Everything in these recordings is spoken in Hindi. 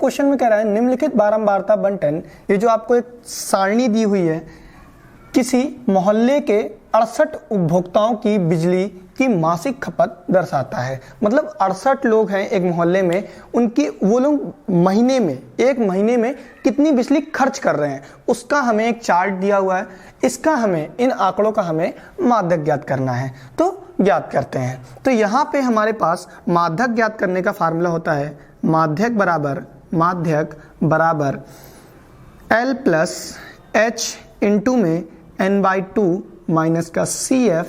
क्वेश्चन में कह रहा है निम्नलिखित बारंबारता बंटन, ये जो आपको एक सारणी दी हुई है, किसी मोहल्ले के 68 उपभोक्ताओं की बिजली की मासिक खपत दर्शाता है। मतलब 68 लोग हैं एक मोहल्ले में, उनकी वो लोग महीने में, एक महीने में कितनी बिजली खर्च कर रहे हैं उसका हमें एक चार्ट दिया हुआ है। इसका हमें, इन आंकड़ों का हमें माध्यक ज्ञात करना है, तो ज्ञात करते हैं। तो यहाँ पे हमारे पास माध्यक ज्ञात करने का फार्मूला होता है माध्यक बराबर L प्लस H इंटू में N/2 माइनस का CF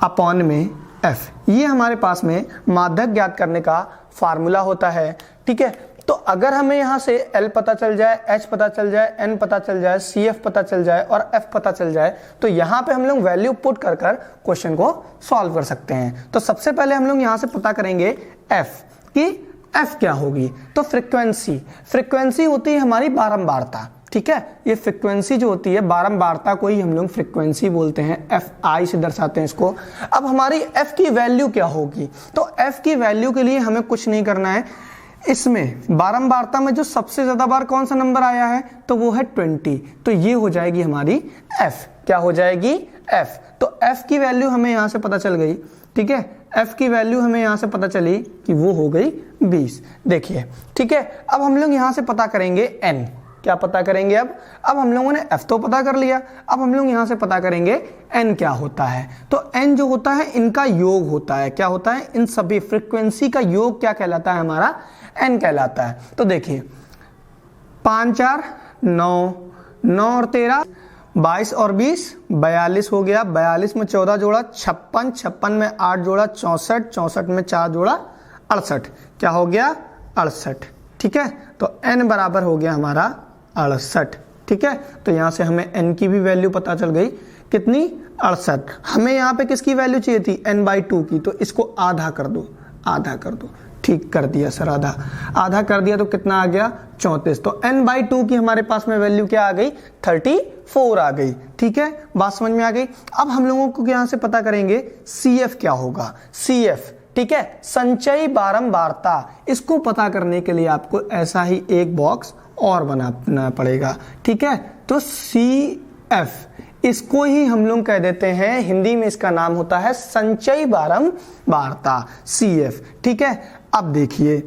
अपॉन में F। ये हमारे पास में माध्यक ज्ञात करने का फार्मूला होता है। ठीक है, तो अगर हमें यहाँ से L पता चल जाए, H पता चल जाए, N पता चल जाए, CF पता चल जाए और F पता चल जाए, तो यहाँ पे हम लोग वैल्यू पुट कर क्वेश्चन को सॉल्व कर सकते हैं। तो सबसे पहले हम लोग यहाँ से पता करेंगे F की F क्या होगी। तो फ्रीक्वेंसी होती है हमारी बारंबारता। ठीक है, ये फ्रीक्वेंसी जो होती है बारंबारता को ही हम लोग फ्रीक्वेंसी बोलते हैं, FI से दर्शाते हैं इसको। अब हमारी F की वैल्यू क्या होगी, तो F की वैल्यू के लिए हमें कुछ नहीं करना है। इसमें बारंबारता में जो सबसे ज्यादा बार कौन सा नंबर आया है, तो वो है 20। तो ये हो जाएगी हमारी F। क्या हो जाएगी? F। तो F की वैल्यू हमें यहां से पता चल गई। ठीक है, F की वैल्यू हमें यहां से पता चली कि वो हो गई 20। देखिए, ठीक है, अब हम लोग यहां से पता करेंगे N। क्या पता करेंगे? अब हम लोगों ने F तो पता कर लिया, अब हम लोग यहां से पता करेंगे N क्या होता है। तो N जो होता है इनका योग होता है। क्या होता है? इन सभी फ्रीक्वेंसी का योग क्या कहलाता है? हमारा N कहलाता है। तो देखिए 5 4 9, 9 और 13 22 और 20 42 हो गया। 42 में 14 जोड़ा 56, 56 में 8 जोड़ा 64, 64 में 4 जोड़ा 68। क्या हो गया? 68। ठीक है, तो N बराबर हो गया हमारा 68। ठीक है, तो यहां से हमें N की भी वैल्यू पता चल गई। कितनी? 68। हमें यहाँ पे किसकी वैल्यू चाहिए थी? N/2 की। तो इसको आधा कर दो, आधा कर दो। ठीक कर दिया सर, आधा कर दिया तो कितना आ गया? 34। तो N/2 की हमारे पास में वैल्यू क्या आ गई? 34 आ गई। ठीक है, बात समझ में आ गई। अब हम लोगों को यहां से पता करेंगे CF क्या होगा। CF, ठीक है, संचयी बारंबारता। इसको पता करने के लिए आपको ऐसा ही एक बॉक्स और बनाना पड़ेगा। ठीक है, तो CF, इसको ही हम लोग कह देते हैं, हिंदी में इसका नाम होता है संचयी बारंबारता, CF। ठीक है, अब देखिए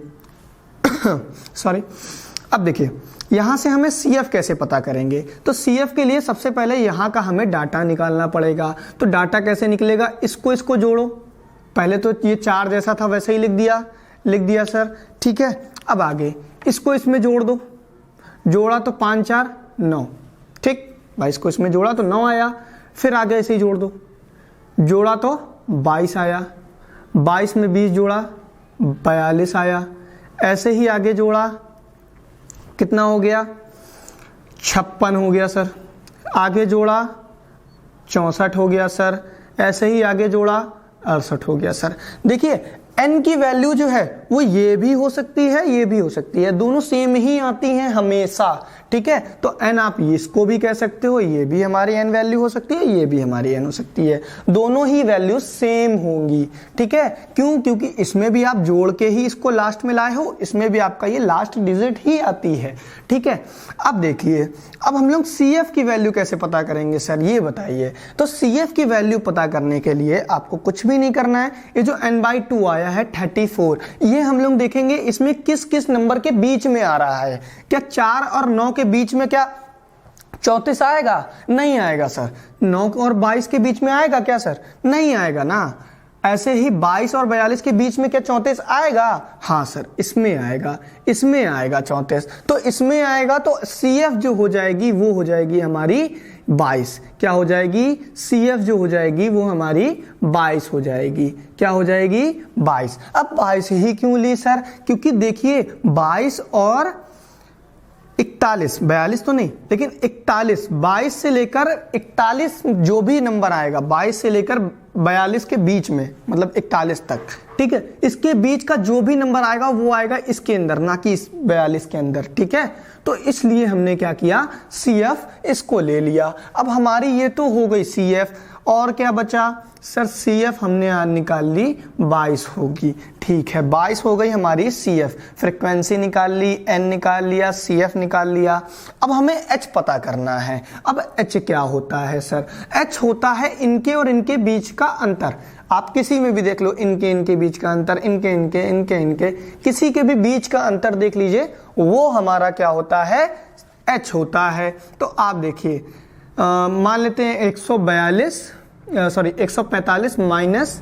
सॉरी, अब देखिए यहां से हमें CF कैसे पता करेंगे। तो CF के लिए सबसे पहले यहां का हमें डाटा निकालना पड़ेगा। तो डाटा कैसे निकलेगा? इसको जोड़ो। पहले तो ये 4 जैसा था वैसे ही लिख दिया सर। ठीक है, अब आगे इसको इसमें जोड़ दो। जोड़ा तो 5 4 9। ठीक, 22 को इसमें जोड़ा तो 9 आया। फिर आगे ऐसे ही जोड़ दो। जोड़ा तो 22 आया। 22 में 20 जोड़ा 42 आया। ऐसे ही आगे जोड़ा, कितना हो गया? 56 हो गया सर। आगे जोड़ा 64 हो गया सर। ऐसे ही आगे जोड़ा 68 हो गया सर। देखिए N की वैल्यू जो है वो ये भी हो सकती है, ये भी हो सकती है, दोनों सेम ही आती हैं हमेशा। ठीक है, तो N आप इसको भी कह सकते हो, ये भी हमारी N वैल्यू हो सकती है, ये भी हमारी N हो सकती है, दोनों ही वैल्यू सेम होंगी। ठीक है, क्यों? क्योंकि इसमें भी आप जोड़ के ही इसको लास्ट में लाए हो, इसमें भी आपका ये लास्ट डिजिट ही आती है। ठीक है, अब देखिए, अब हम लोग CF की वैल्यू कैसे पता करेंगे सर, ये बताइए। तो CF की वैल्यू पता करने के लिए आपको कुछ भी नहीं करना है। ये जो N/2 आया है 34, ये हम लोग देखेंगे इसमें किस किस नंबर के बीच में आ रहा है। क्या 4 और 9 के बीच में क्या 34 आएगा? नहीं आएगा सर। 9 और 22 के बीच में आएगा क्या सर? नहीं आएगा ना। ऐसे ही 22 और 42 के बीच में क्या 34 आएगा? हाँ सर, इसमें आएगा 34। तो इसमें आएगा, तो CF जो हो जाएगी वो हो जाएगी हमारी 22। क्या हो जाएगी? CF जो हो जाएगी वो हमारी 22 हो जाएगी। क्या हो जाएगी? 22। अब 22 ही क्यों ली सर? क्योंकि देखिए 22 और 41, 42 तो नहीं, लेकिन 41, 22 से लेकर 41 जो भी नंबर आएगा, 22 से लेकर 42 के बीच में, मतलब 41 तक। ठीक है, इसके बीच का जो भी नंबर आएगा वो आएगा इसके अंदर, ना कि इस 42 के अंदर। ठीक है, तो इसलिए हमने क्या किया? CF इसको ले लिया। अब हमारी ये तो हो गई CF, और क्या बचा सर, CF हमने यहाँ निकाल ली 22 होगी। ठीक है, 22 हो गई हमारी CF। फ्रीक्वेंसी निकाल ली, N निकाल लिया, CF निकाल लिया। अब हमें H पता करना है। अब H क्या होता है सर? H होता है इनके और इनके बीच का अंतर। आप किसी में भी देख लो, इनके बीच का अंतर, इनके किसी के भी बीच का अंतर देख लीजिए, वो हमारा क्या होता है? H होता है। तो आप देखिए, मान लेते हैं 145 माइनस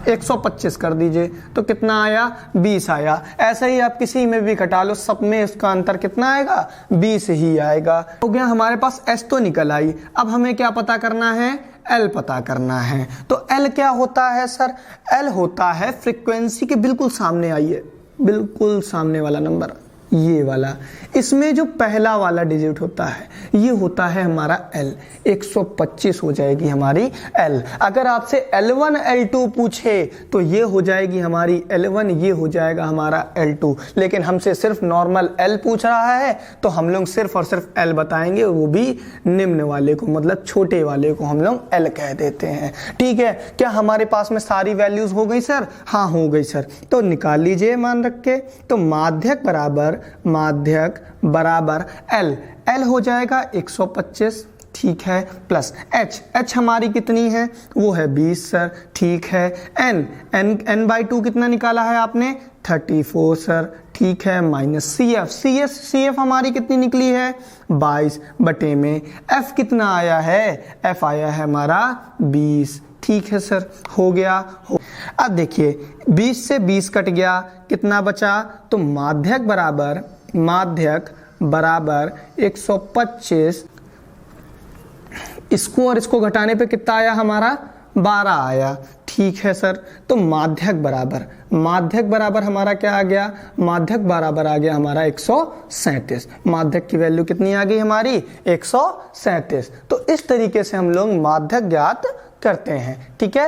125 कर दीजिए, तो कितना आया? 20 आया। ऐसा ही आप किसी में भी घटा लो, सब में इसका अंतर कितना आएगा? 20 ही आएगा। हो गया हमारे पास S तो निकल आई। अब हमें क्या पता करना है? L पता करना है। तो L क्या होता है सर? L होता है फ्रीक्वेंसी के बिल्कुल सामने, आइए बिल्कुल सामने वाला नंबर, ये वाला। इसमें जो पहला वाला डिजिट होता है ये होता है हमारा L। 125 हो जाएगी हमारी L। अगर आपसे L1 L2 पूछे तो ये हो जाएगी हमारी L1, ये हो जाएगा हमारा L2। लेकिन हमसे सिर्फ नॉर्मल L पूछ रहा है तो हम लोग सिर्फ और सिर्फ L बताएंगे, वो भी निम्न वाले को, मतलब छोटे वाले को हम लोग L कह देते हैं। ठीक है, क्या हमारे पास में सारी वैल्यूज हो गई सर? हाँ हो गई सर। तो निकाल लीजिए मान रख के। तो माध्यक बराबर L। L हो जाएगा 125, ठीक है, प्लस H हमारी कितनी है? वो है 20 सर, ठीक है। N/2 कितना निकाला है आपने? 34 सर, ठीक है, माइनस CF हमारी कितनी निकली है? 22 बटे में F कितना आया है? F आया है हमारा 20। ठीक है सर, हो गया। अब देखिए 20 से 20 कट गया, कितना बचा? तो माध्यक बराबर 125, इसको और इसको घटाने पे कितना आया हमारा? 12 आया। ठीक है सर। तो माध्यक बराबर हमारा क्या आ गया? माध्यक बराबर आ गया हमारा 137। माध्यक की वैल्यू कितनी आ गई हमारी? 137। तो इस तरीके से हम लोग माध्यक ज्ञात करते हैं। ठीक है।